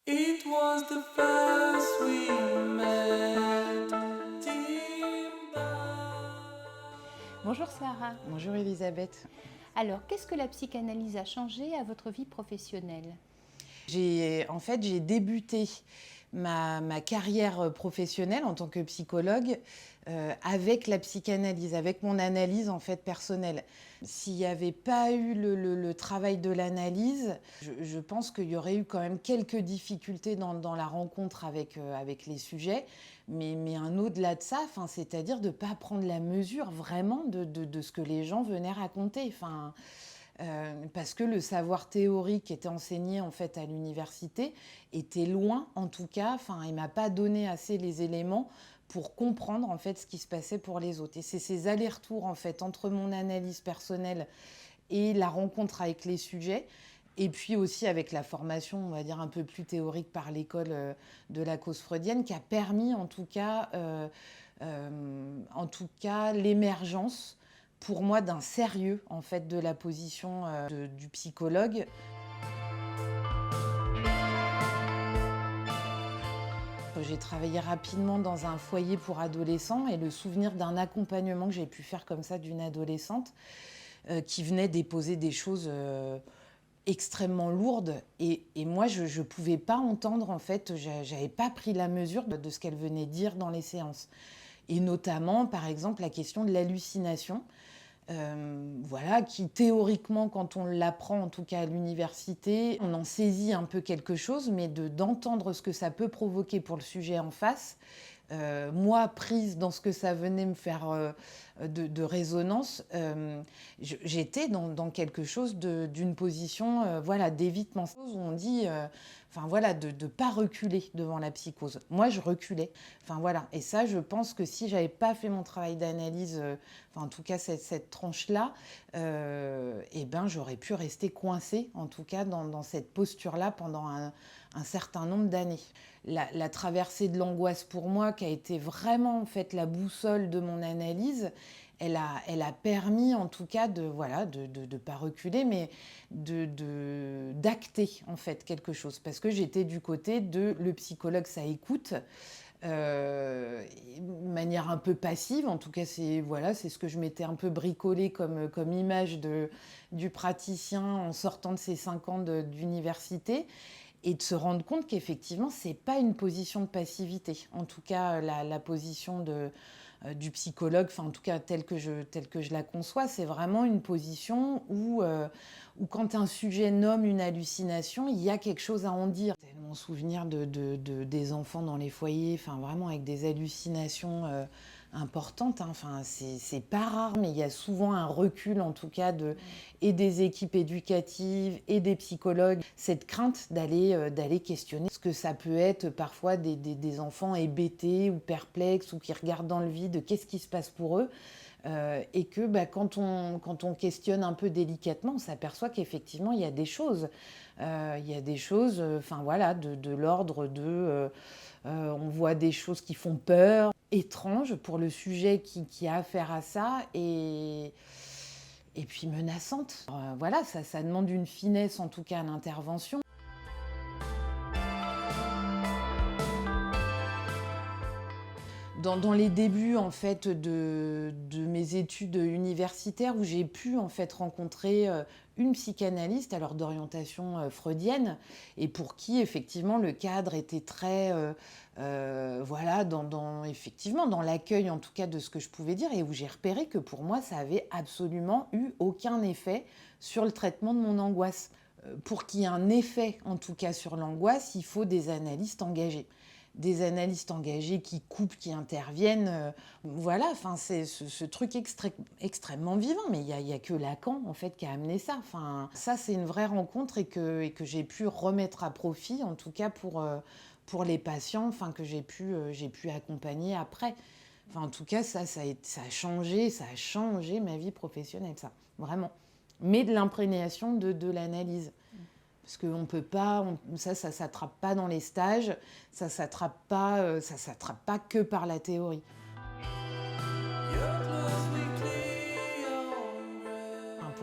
It was the first we met. Bonjour Sarah. Bonjour Elisabeth. Alors, qu'est-ce que la psychanalyse a changé à votre vie professionnelle? J'ai débuté ma carrière professionnelle en tant que psychologue avec la psychanalyse, avec mon analyse en fait personnelle. S'il n'y avait pas eu le travail de l'analyse, je pense qu'il y aurait eu quand même quelques difficultés dans la rencontre avec les sujets, mais un au-delà de ça, c'est-à-dire de ne pas prendre la mesure vraiment de ce que les gens venaient raconter. Parce que le savoir théorique qui était enseigné en fait à l'université était loin, en tout cas, il m'a pas donné assez les éléments pour comprendre en fait ce qui se passait pour les autres. Et c'est ces allers-retours en fait entre mon analyse personnelle et la rencontre avec les sujets, et puis aussi avec la formation, on va dire un peu plus théorique par l'école de la cause freudienne, qui a permis en tout cas l'émergence pour moi d'un sérieux en fait de la position du psychologue. J'ai travaillé rapidement dans un foyer pour adolescents et le souvenir d'un accompagnement que j'ai pu faire comme ça d'une adolescente qui venait déposer des choses extrêmement lourdes et moi je ne pouvais pas entendre en fait, j'avais pas pris la mesure de ce qu'elle venait dire dans les séances. Et notamment par exemple la question de l'hallucination. Voilà, qui théoriquement, quand on l'apprend, en tout cas à l'université, on en saisit un peu quelque chose, mais d'entendre ce que ça peut provoquer pour le sujet en face, moi, prise dans ce que ça venait me faire de résonance, j'étais dans quelque chose d'une position voilà, d'évitement. Où on dit, voilà, de ne pas reculer devant la psychose. Moi, je reculais. Voilà. Et ça, je pense que si j'avais pas fait mon travail d'analyse, en tout cas cette tranche-là, eh ben, j'aurais pu rester coincée, en tout cas dans cette posture-là pendant un certain nombre d'années. La traversée de l'angoisse pour moi, qui a été vraiment en fait la boussole de mon analyse, elle a permis en tout cas de voilà de pas reculer, mais d'acter en fait quelque chose, parce que j'étais du côté de le psychologue, ça écoute. De manière un peu passive, en tout cas c'est voilà, c'est ce que je m'étais un peu bricolé comme image du praticien en sortant de ces 5 ans d'université, et de se rendre compte qu'effectivement c'est pas une position de passivité, en tout cas la position du psychologue, en tout cas telle que je la conçois, c'est vraiment une position où quand un sujet nomme une hallucination, il y a quelque chose à en dire. Mon souvenir des enfants dans les foyers, vraiment avec des hallucinations importantes, c'est pas rare, mais il y a souvent un recul en tout cas et des équipes éducatives et des psychologues, cette crainte d'aller questionner ce que ça peut être parfois des enfants hébétés ou perplexes ou qui regardent dans le vide, qu'est-ce qui se passe pour eux. Et que quand on questionne un peu délicatement, on s'aperçoit qu'effectivement il y a des choses, voilà, de l'ordre on voit des choses qui font peur, étranges pour le sujet qui a affaire à ça, et puis menaçantes. Voilà, ça demande une finesse en tout cas à l'intervention. Dans les débuts en fait de mes études universitaires, où j'ai pu en fait rencontrer une psychanalyste, alors d'orientation freudienne, et pour qui effectivement le cadre était très voilà, effectivement dans l'accueil en tout cas de ce que je pouvais dire, et où j'ai repéré que pour moi ça avait absolument eu aucun effet sur le traitement de mon angoisse. Pour qu'il y ait un effet en tout cas sur l'angoisse, il faut des analystes engagés. Des analystes engagés qui coupent, qui interviennent. Voilà, c'est ce truc extrêmement vivant. Mais il y a que Lacan, en fait, qui a amené ça. Ça, c'est une vraie rencontre et que j'ai pu remettre à profit, en tout cas pour les patients que j'ai pu accompagner après. En tout cas, ça a changé ma vie professionnelle, ça, vraiment. Mais de l'imprégnation de l'analyse. Parce qu'on peut pas, ça s'attrape pas dans les stages, ça s'attrape pas que par la théorie.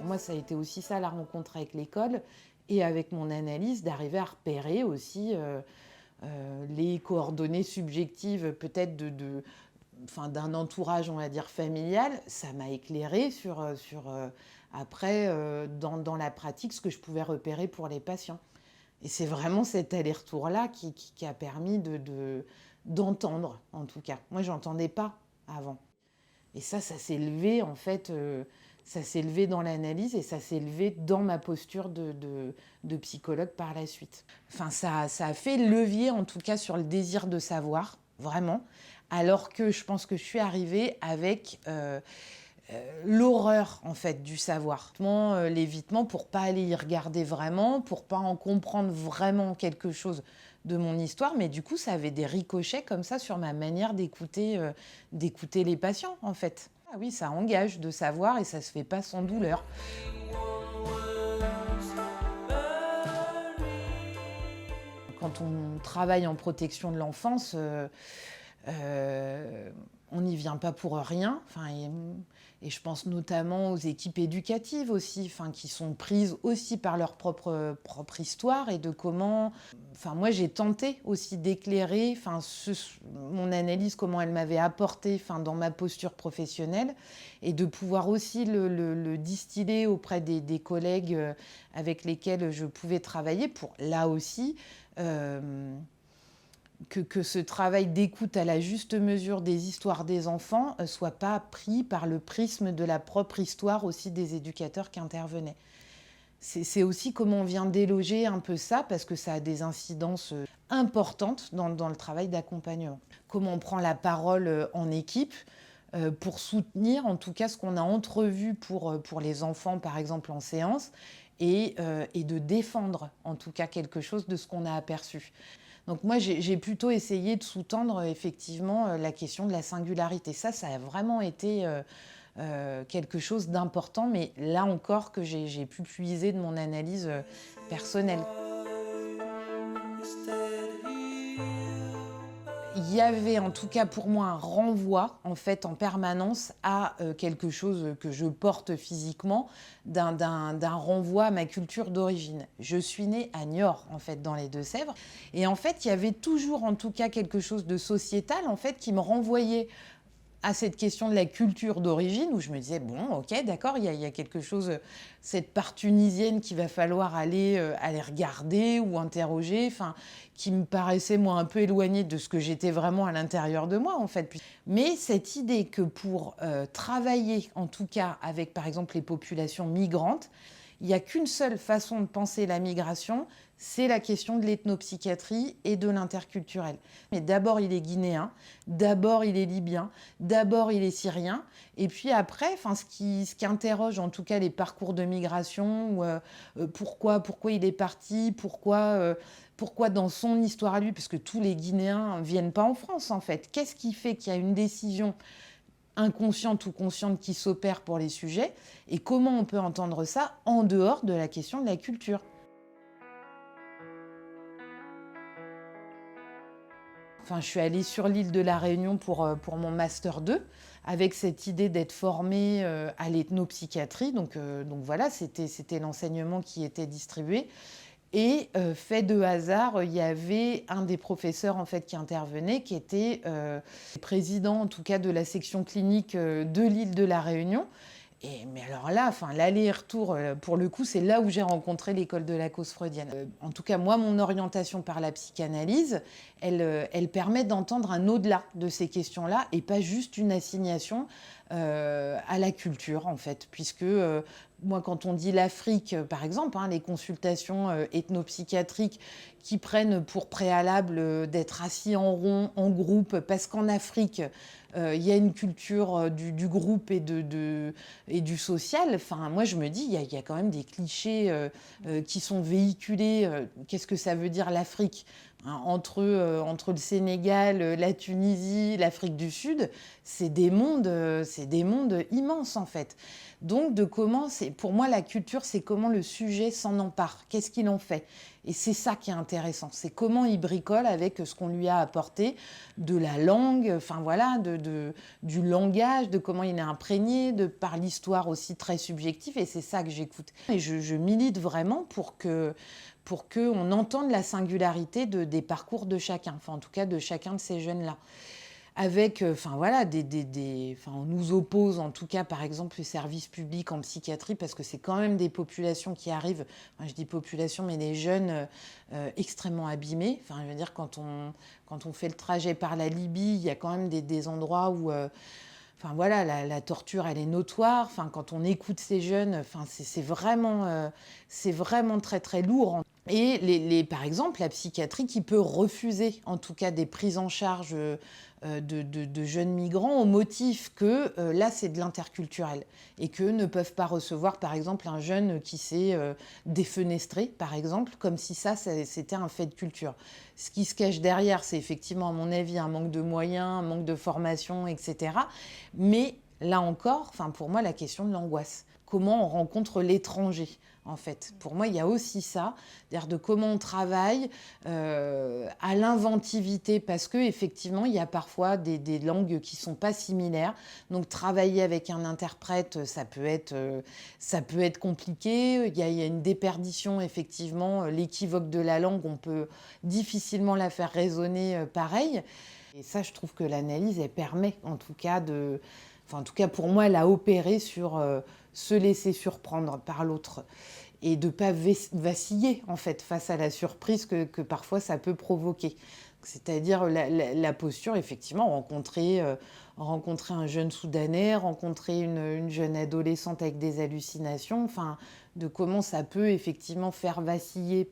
Pour moi, ça a été aussi ça la rencontre avec l'école, et avec mon analyse, d'arriver à repérer aussi les coordonnées subjectives peut-être d'un entourage, on va dire, familial. Ça m'a éclairé après, dans la pratique, ce que je pouvais repérer pour les patients. Et c'est vraiment cet aller-retour-là qui a permis d'entendre, en tout cas. Moi, je n'entendais pas avant. Et ça s'est levé, en fait, ça s'est levé dans l'analyse et ça s'est levé dans ma posture de psychologue par la suite. Enfin, ça a fait levier, en tout cas, sur le désir de savoir, vraiment. Alors que je pense que je suis arrivée avec l'horreur, en fait, du savoir. L'évitement pour pas aller y regarder vraiment, pour pas en comprendre vraiment quelque chose de mon histoire, mais du coup, ça avait des ricochets comme ça sur ma manière d'écouter les patients, en fait. Ah oui, ça engage de savoir et ça se fait pas sans douleur. Quand on travaille en protection de l'enfance, on n'y vient pas pour rien. Enfin, et je pense notamment aux équipes éducatives aussi, enfin, qui sont prises aussi par leur propre histoire et de comment... Enfin, moi, j'ai tenté aussi d'éclairer mon analyse, comment elle m'avait apporté dans ma posture professionnelle et de pouvoir aussi le distiller auprès des collègues avec lesquels je pouvais travailler pour, là aussi... Que ce travail d'écoute à la juste mesure des histoires des enfants ne soit pas pris par le prisme de la propre histoire aussi des éducateurs qui intervenaient. C'est aussi comment on vient déloger un peu ça, parce que ça a des incidences importantes dans le travail d'accompagnement. Comment on prend la parole en équipe pour soutenir en tout cas ce qu'on a entrevu pour les enfants, par exemple en séance, et de défendre en tout cas quelque chose de ce qu'on a aperçu. Donc moi, j'ai plutôt essayé de sous-tendre effectivement la question de la singularité. Ça a vraiment été quelque chose d'important, mais là encore que j'ai pu puiser de mon analyse personnelle. Il y avait en tout cas pour moi un renvoi en fait en permanence à quelque chose que je porte physiquement, d'un renvoi à ma culture d'origine. Je suis née à Niort en fait dans les Deux-Sèvres et en fait il y avait toujours en tout cas quelque chose de sociétal en fait qui me renvoyait à cette question de la culture d'origine, où je me disais, bon, ok, d'accord, il y a quelque chose, cette part tunisienne qu'il va falloir aller regarder ou interroger, qui me paraissait, moi, un peu éloignée de ce que j'étais vraiment à l'intérieur de moi, en fait. Mais cette idée que pour travailler, en tout cas, avec, par exemple, les populations migrantes, il n'y a qu'une seule façon de penser la migration, c'est la question de l'ethnopsychiatrie et de l'interculturel. Mais d'abord, il est guinéen, d'abord, il est libyen, d'abord, il est syrien. Et puis après, ce qui interroge en tout cas les parcours de migration, pourquoi il est parti, pourquoi dans son histoire à lui, parce que tous les Guinéens ne viennent pas en France en fait. Qu'est-ce qui fait qu'il y a une décision inconsciente ou consciente qui s'opère pour les sujets, et comment on peut entendre ça en dehors de la question de la culture. Enfin, je suis allée sur l'île de la Réunion pour mon Master 2, avec cette idée d'être formée à l'ethnopsychiatrie. Donc voilà, c'était l'enseignement qui était distribué. Et fait de hasard, il y avait un des professeurs en fait qui intervenait, qui était président en tout cas de la section clinique de l'île de la Réunion. Mais alors là, l'aller-retour, pour le coup, c'est là où j'ai rencontré l'école de la cause freudienne. En tout cas, moi, mon orientation par la psychanalyse, elle permet d'entendre un au-delà de ces questions-là et pas juste une assignation à la culture, en fait. Puisque moi, quand on dit l'Afrique, par exemple, les consultations ethnopsychiatriques qui prennent pour préalable d'être assis en rond, en groupe, parce qu'en Afrique, il y a une culture du groupe et du social. Moi, je me dis, il y a quand même des clichés qui sont véhiculés. Qu'est-ce que ça veut dire l'Afrique ? Entre le Sénégal, la Tunisie, l'Afrique du Sud, c'est des mondes immenses, en fait. Donc, pour moi, la culture, c'est comment le sujet s'en empare. Qu'est-ce qu'il en fait ? Et c'est ça qui est intéressant, c'est comment il bricole avec ce qu'on lui a apporté, de la langue, enfin voilà, du langage, de comment il est imprégné, par l'histoire aussi très subjective, et c'est ça que j'écoute. Et je milite vraiment pour qu'on entende la singularité des parcours de chacun, enfin en tout cas de chacun de ces jeunes-là. Avec, enfin voilà, on nous oppose en tout cas par exemple les services publics en psychiatrie parce que c'est quand même des populations qui arrivent, enfin, je dis population mais des jeunes extrêmement abîmés. Enfin je veux dire quand on fait le trajet par la Libye, il y a quand même des endroits où enfin voilà, la torture elle est notoire. Enfin quand on écoute ces jeunes, enfin c'est vraiment très très lourd. Et par exemple, la psychiatrie qui peut refuser, en tout cas, des prises en charge de jeunes migrants au motif que là, c'est de l'interculturel et qu'eux ne peuvent pas recevoir, par exemple, un jeune qui s'est défenestré, par exemple, comme si c'était un fait de culture. Ce qui se cache derrière, c'est effectivement, à mon avis, un manque de moyens, un manque de formation, etc. Mais là encore, enfin, pour moi, la question de l'angoisse. Comment on rencontre l'étranger, en fait. Pour moi, il y a aussi ça, c'est-à-dire de comment on travaille à l'inventivité, parce qu'effectivement, il y a parfois des langues qui ne sont pas similaires. Donc, travailler avec un interprète, ça peut être compliqué. Il y a une déperdition, effectivement. L'équivoque de la langue, on peut difficilement la faire résonner pareil. Et ça, je trouve que l'analyse, elle permet, en tout cas, en tout cas, pour moi, elle a opéré sur se laisser surprendre par l'autre et de ne pas vaciller, en fait, face à la surprise que parfois ça peut provoquer. C'est-à-dire la posture, effectivement, rencontrer un jeune Soudanais, rencontrer une jeune adolescente avec des hallucinations, enfin, de comment ça peut effectivement faire vaciller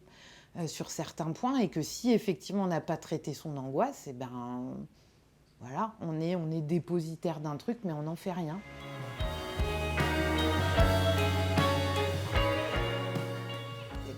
sur certains points et que si effectivement on n'a pas traité son angoisse, et ben voilà, on est dépositaire d'un truc, mais on n'en fait rien.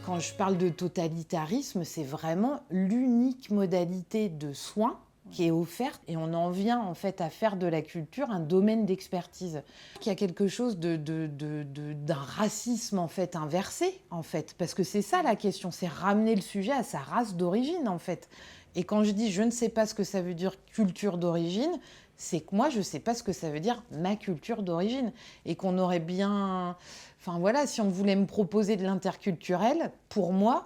Quand je parle de totalitarisme, c'est vraiment l'unique modalité de soins qui est offerte et on en vient en fait à faire de la culture un domaine d'expertise. Il y a quelque chose d'un racisme en fait inversé en fait, parce que c'est ça la question, c'est ramener le sujet à sa race d'origine en fait. Et quand je dis je ne sais pas ce que ça veut dire culture d'origine, c'est que moi je ne sais pas ce que ça veut dire ma culture d'origine et qu'on aurait bien... Enfin voilà, si on voulait me proposer de l'interculturel, pour moi,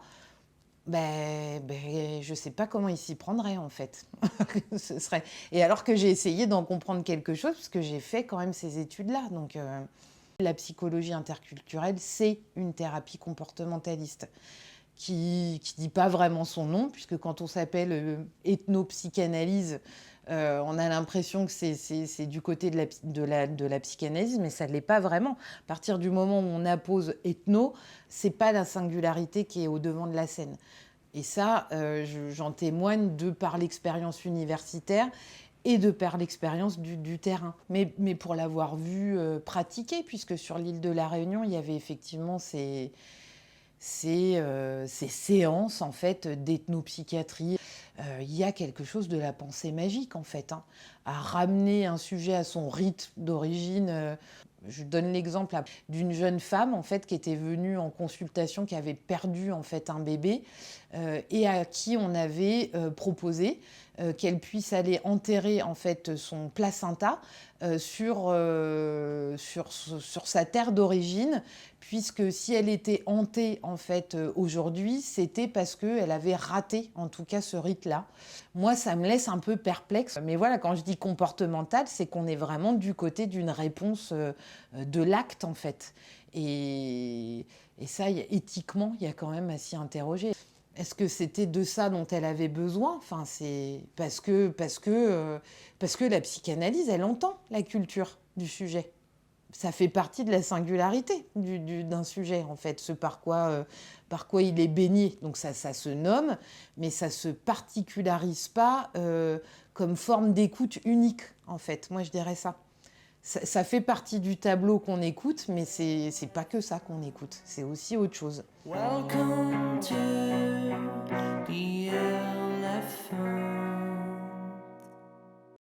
je ne sais pas comment il s'y prendrait en fait. Ce serait... Et alors que j'ai essayé d'en comprendre quelque chose, parce que j'ai fait quand même ces études-là. Donc la psychologie interculturelle, c'est une thérapie comportementaliste qui dit pas vraiment son nom, puisque quand on s'appelle ethnopsychanalyse, on a l'impression que c'est du côté de la psychanalyse, mais ça ne l'est pas vraiment. À partir du moment où on appose ethno, c'est pas la singularité qui est au devant de la scène. Et ça, j'en témoigne de par l'expérience universitaire et de par l'expérience du terrain. Mais pour l'avoir vu pratiquer, puisque sur l'île de la Réunion, il y avait effectivement ces séances en fait d'ethnopsychiatrie. Il y a quelque chose de la pensée magique en fait, hein, à ramener un sujet à son rite d'origine. Je donne l'exemple d'une jeune femme en fait qui était venue en consultation, qui avait perdu en fait un bébé et à qui on avait proposé qu'elle puisse aller enterrer en fait son placenta sur sa terre d'origine, puisque si elle était hantée en fait aujourd'hui, c'était parce qu'elle avait raté en tout cas ce rite-là. Moi, ça me laisse un peu perplexe. Mais voilà, quand je dis comportemental, c'est qu'on est vraiment du côté d'une réponse de l'acte en fait. Et ça, éthiquement, il y a quand même à s'y interroger. Est-ce que c'était de ça dont elle avait besoin ? Enfin, c'est parce que la psychanalyse, elle entend la culture du sujet. Ça fait partie de la singularité d'un sujet, en fait, ce par quoi il est baigné. Donc ça se nomme, mais ça ne se particularise pas comme forme d'écoute unique, en fait. Moi, je dirais ça. Ça fait partie du tableau qu'on écoute, mais c'est pas que ça qu'on écoute. C'est aussi autre chose. Welcome to the LFM.